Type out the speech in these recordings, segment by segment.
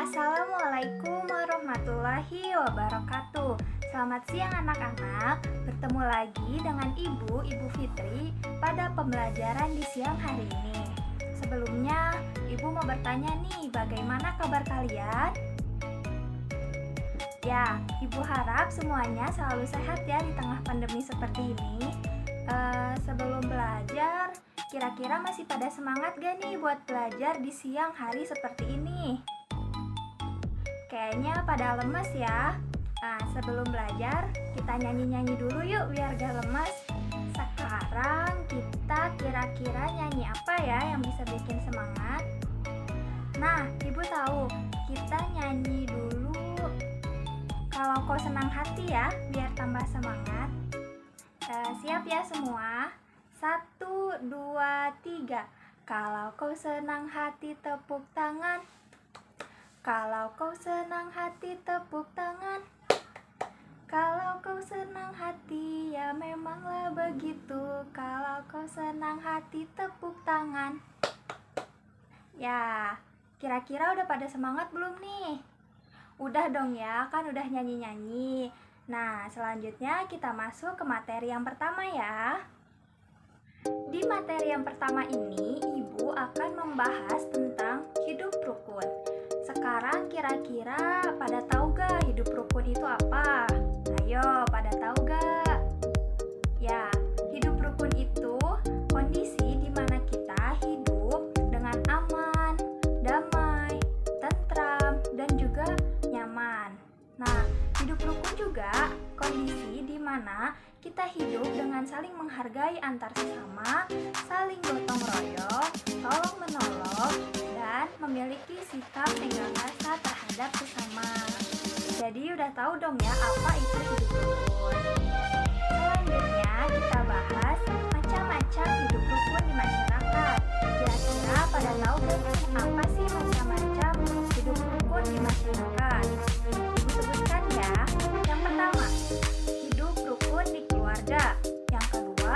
Assalamualaikum warahmatullahi wabarakatuh. Selamat siang anak-anak. Bertemu lagi dengan Ibu Fitri pada pembelajaran di siang hari ini. Sebelumnya, Ibu mau bertanya nih, bagaimana kabar kalian? Ya, Ibu harap semuanya selalu sehat ya di tengah pandemi seperti ini. Sebelum belajar, kira-kira masih pada semangat gak nih buat belajar di siang hari seperti ini? Kayaknya pada lemes ya. Nah, sebelum belajar, kita nyanyi-nyanyi dulu yuk biar gak lemes. Sekarang kita kira-kira nyanyi apa ya yang bisa bikin semangat? Nah, Ibu tahu, kita nyanyi dulu Kalau Kau Senang Hati ya, biar tambah semangat. Siap ya semua? 1, 2, 3. Kalau kau senang hati tepuk tangan. Kalau kau senang hati tepuk tangan. Kalau kau senang hati ya memanglah begitu. Kalau kau senang hati tepuk tangan. Ya, kira-kira udah pada semangat belum nih? Udah dong ya, kan udah nyanyi-nyanyi. Nah, selanjutnya kita masuk ke materi yang pertama ya. Di materi yang pertama ini, Ibu akan membahas tentang hidup rukun. Sekarang kira-kira pada tahu gak hidup rukun itu apa? Ayo, pada tahu gak? Ya, hidup rukun itu kondisi di mana kita hidup dengan aman, damai, tentram, dan juga nyaman. Nah, hidup rukun juga kondisi di mana kita hidup dengan saling menghargai antar sesama, saling gotong royong, tolong menolong, dan memiliki sikap tenggang rasa terhadap sesama. Jadi udah tahu dong ya apa itu hidup rukun. Selanjutnya kita bahas macam-macam hidup rukun di masyarakat. Kira-kira pada tahu apa sih macam-macam hidup rukun di masyarakat? Ibu sebutkan ya. Yang pertama, hidup rukun di keluarga. Yang kedua,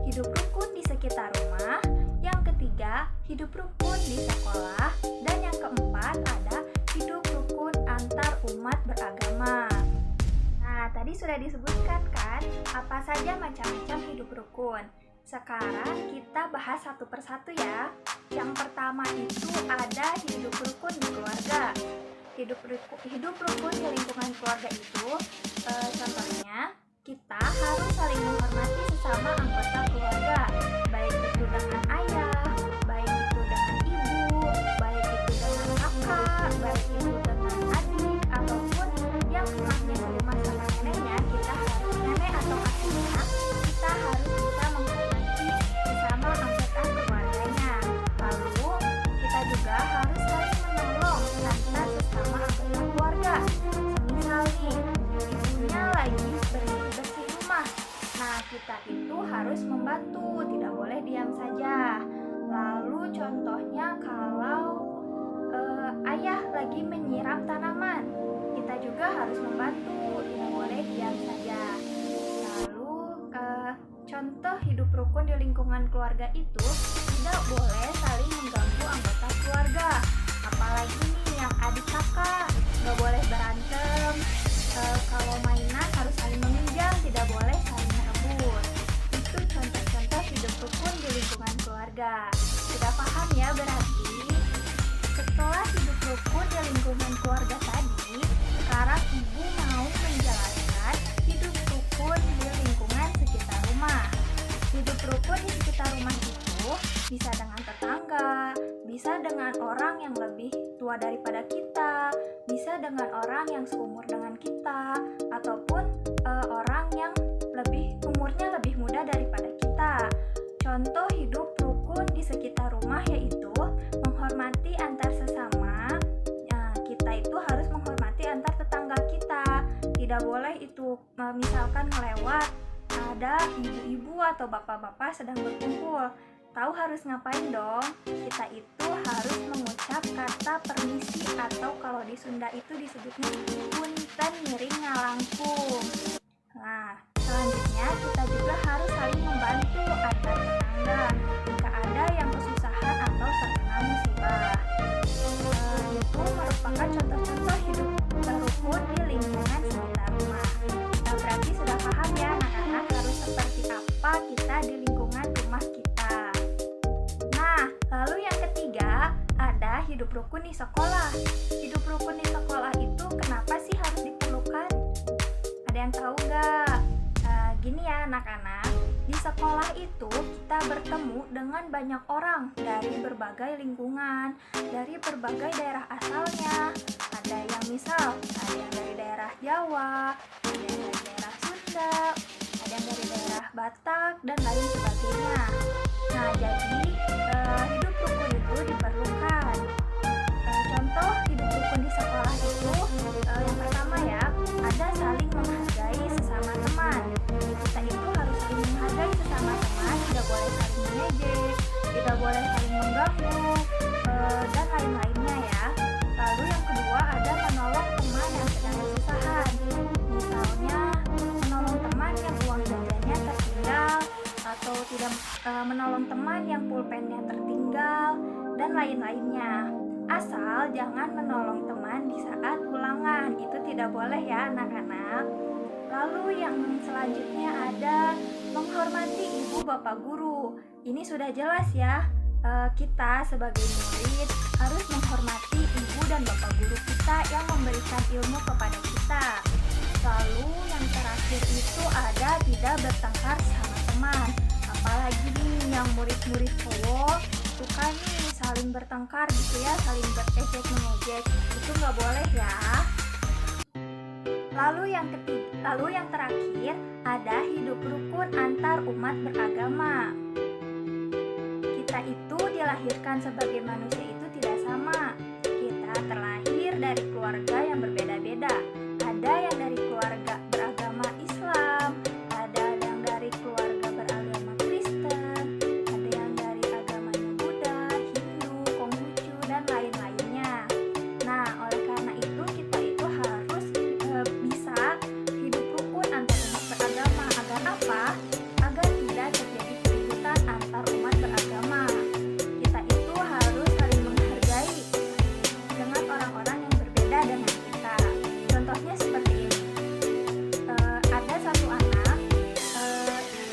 hidup rukun di sekitar rumah. Yang ketiga, hidup rukun di sekolah. Dan yang keempat ada hidup rukun antar umat beragama. Nah, tadi sudah disebutkan kan apa saja macam-macam hidup rukun. Sekarang kita bahas satu persatu ya. Yang pertama itu ada hidup rukun di keluarga. Hidup rukun di lingkungan keluarga itu contohnya kita harus saling menghormati sesama anggota keluarga, baik itu dengan ayah, baik itu dengan ibu, baik itu dengan kakak, baik itu dengan adik, ataupun yang rumahnya serumah sama neneknya, kita harus nenek atau kakeknya, kita harus bisa menghormati sesama anggota keluarganya. Lalu kita juga harus saling menolong antar sesama anggota keluarga. Semisal nih, ibunya lagi bersih rumah. Nah, kita itu harus membantu, tidak boleh diam saja. Lalu contohnya kalau ayah lagi menyiram tanaman, kita juga harus membantu, tidak boleh diam saja. Lalu contoh hidup rukun di lingkungan keluarga itu tidak boleh saling mengganggu anggota keluarga. Apalagi nih yang adik kakak, nggak boleh berantem. Kalau mainan harus saling meminjam, tidak boleh saling merebut. Itu contoh-contoh hidup rukun di lingkungan keluarga. Sudah paham ya berarti? Setelah hidup rukun di lingkungan keluarga tadi, sekarang Ibu mau menjalankan hidup rukun di lingkungan sekitar rumah. Hidup rukun di sekitar rumah itu bisa dengan tetangga, bisa dengan orang yang lebih tua daripada kita, bisa dengan orang yang seumur dengan kita, ataupun orang yang umurnya lebih muda daripada kita. Contoh hidup rukun di sekitar rumah yaitu menghormati antar sesama. Kita itu harus menghormati antar tetangga kita. Tidak boleh itu misalkan melewat ada ibu-ibu atau bapak-bapak sedang berkumpul. Tahu harus ngapain dong? Kita itu harus mengucap kata permisi atau kalau di Sunda itu disebutnya punten miring ngalangkung. Nah, selanjutnya kita juga harus saling membantu antar tetangga jika ada yang kesusahan atau terkena musibah. Itu merupakan contoh rukun di sekolah. Hidup rukun di sekolah itu kenapa sih harus diperlukan? Ada yang tahu nggak? Gini ya anak-anak, di sekolah itu kita bertemu dengan banyak orang dari berbagai lingkungan, dari berbagai daerah asalnya. Ada yang ada yang dari daerah Jawa, ada yang dari daerah Sunda, ada yang dari daerah Batak, dan lain sebagainya. Nah, jadi hidup rukun itu diperlukan. Contoh hidup rukun di sekolah itu yang pertama ya, ada saling menghargai sesama teman. Kita itu harus saling menghargai sesama teman, tidak boleh saling mengejek, tidak boleh saling mengganggu, dan lain-lainnya ya. Lalu yang kedua ada menolong teman yang sedang kesusahan. Misalnya menolong teman yang uang jajannya tertinggal, atau tidak menolong teman yang pulpennya tertinggal, dan lain-lainnya. Asal jangan menolong teman di saat ulangan, itu tidak boleh ya anak-anak. Lalu yang selanjutnya ada menghormati ibu bapak guru. Ini sudah jelas ya, kita sebagai murid harus menghormati ibu dan bapak guru kita yang memberikan ilmu kepada kita. Lalu yang terakhir itu ada tidak bertengkar sama teman. Apalagi nih yang murid-murid cowok suka nih saling bertengkar gitu ya, saling berejek mengejek, itu nggak boleh ya. Lalu yang terakhir ada hidup rukun antar umat beragama. Kita itu dilahirkan sebagai manusia itu tidak sama. Kita terlahir dari keluarga yang berbeda-beda. Ada yang dari keluarga beragama Islam, ada yang dari keluarga beragama Kristen, ada yang dari agamanya Buddha, Hindu, Konghucu, dan lain-lainnya. Nah, oleh karena itu kita itu harus bisa hidup rukun antar umat beragama. Agar apa? Agar tidak terjadi keributan antar umat beragama. Kita itu harus saling menghargai dengan orang-orang yang berbeda dengan kita. Contohnya seperti ini.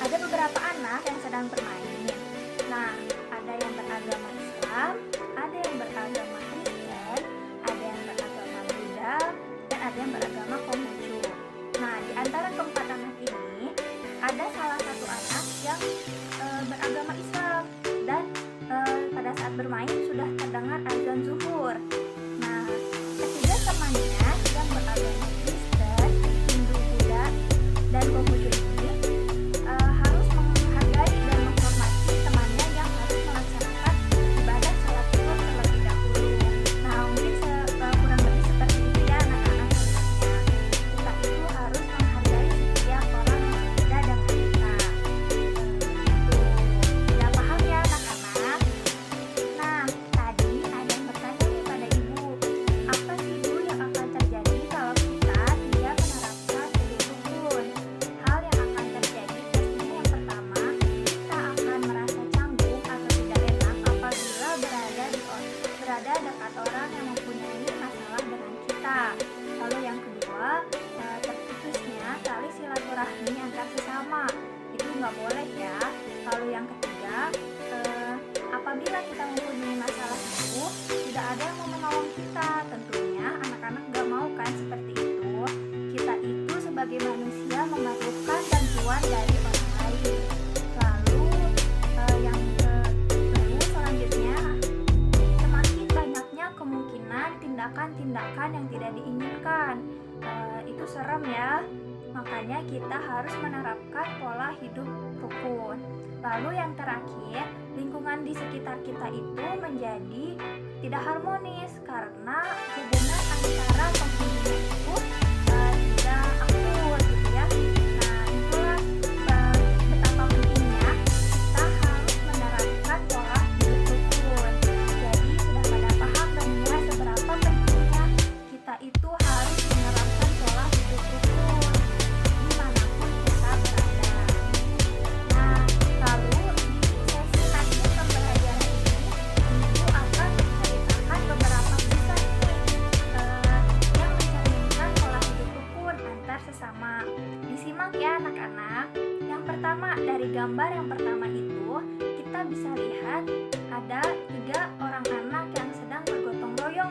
Ada beberapa anak yang sedang bermain. Nah, ada yang beragama Islam, ada yang beragama Kristen, ada yang beragama Buddha, dan ada yang beragama Konghucu. Nah, di antara keempat anak ini ada salah satu anak yang beragama Islam, dan pada saat bermain sudah terdengar azan zuhur. Nah, ketiga temannya yang beragama Kristen, Hindu, Buddha, dan Konghucu ini harus menghargai dan menghormati temannya yang harus melaksanakan ibadah sholat zuhur terlebih dahulu. Nah, mungkin kurang lebih seperti itu ya anak-anak contohnya. Kita itu harus menghargai setiap orang yang berbeda dengan kita. Gitu. Ya paham ya anak-anak? Nah, tadi ada yang bertanya nih pada ibu, apa sih Bu yang akan terjadi kalau kita tidak menerapkan hidup rukun? Hal yang akan terjadi pastinya yang pertama, kita akan merasa canggung atau tidak enak apabila berada dekat orang yang mempunyai masalah dengan kita. Lalu yang kedua, terputusnya tali silaturahmi antar sesama, itu nggak boleh ya. Lalu yang ketiga, apabila kita mempunyai masalah itu, tidak ada yang mau menolong kita. Tentunya anak-anak nggak mau kan seperti itu. Kita itu sebagai manusia memerlukan bantuan dari orang lain. Lalu selanjutnya, semakin banyaknya kemungkinan tindakan-tindakan yang tidak diinginkan. Itu serem ya. Makanya kita harus menerapkan pola hidup rukun. Lalu yang terakhir, lingkungan di sekitar kita itu menjadi tidak harmonis karena hubungan antara penghuninya itu tidak akur gitu ya. Nah, itulah betapa pentingnya kita harus menerapkan pola hidup rukun. Jadi sudah pada paham dong ya seberapa pentingnya kita itu harus menerapkan pola hidup rukun dimanapun kita berada. Nah, lalu di sesi akhir pembelajaran ini, Ibu akan menceritakan beberapa kisah yang mencerminkan pola hidup rukun antar sesama. Disimak ya anak-anak. Yang pertama, dari gambar yang pertama itu kita bisa lihat ada 3 orang anak yang sedang bergotong royong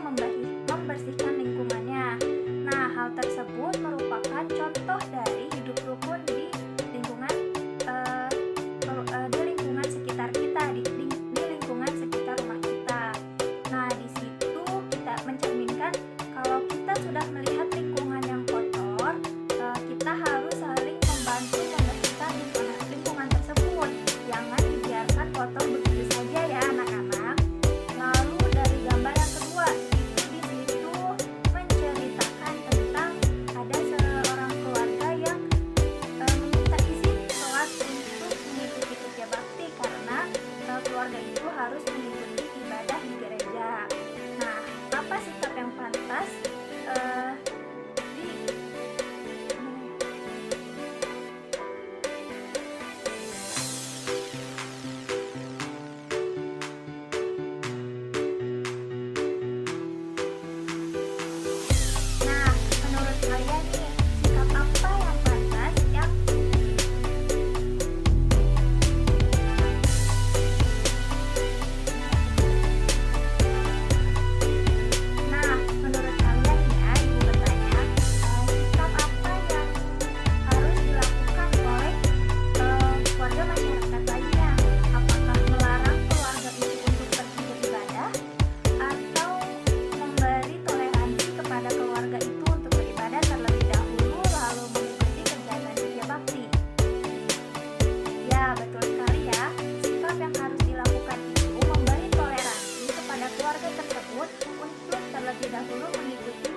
dulu mengikuti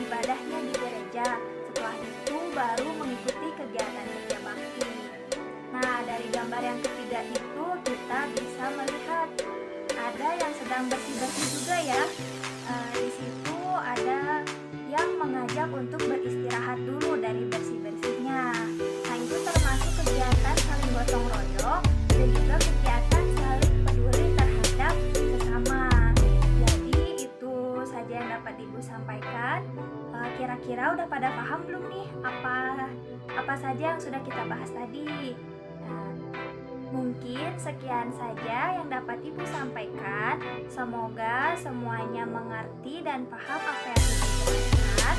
ibadahnya di gereja. Setelah itu baru mengikuti kegiatan kerja bakti. Nah, dari gambar yang ketiga itu kita bisa melihat ada yang sedang bersih-bersih juga ya. Di situ ada yang mengajak untuk beristirahat dulu dari bersih-bersihnya. Nah, itu termasuk kegiatan saling gotong royong dan juga kegiatan saling peduli terhadap sesama. Jadi itu saja yang dapat Ibu sampaikan. Kira-kira udah pada paham belum nih apa saja yang sudah kita bahas tadi? Mungkin sekian saja yang dapat Ibu sampaikan. Semoga semuanya mengerti dan paham apa yang Ibu jelaskan.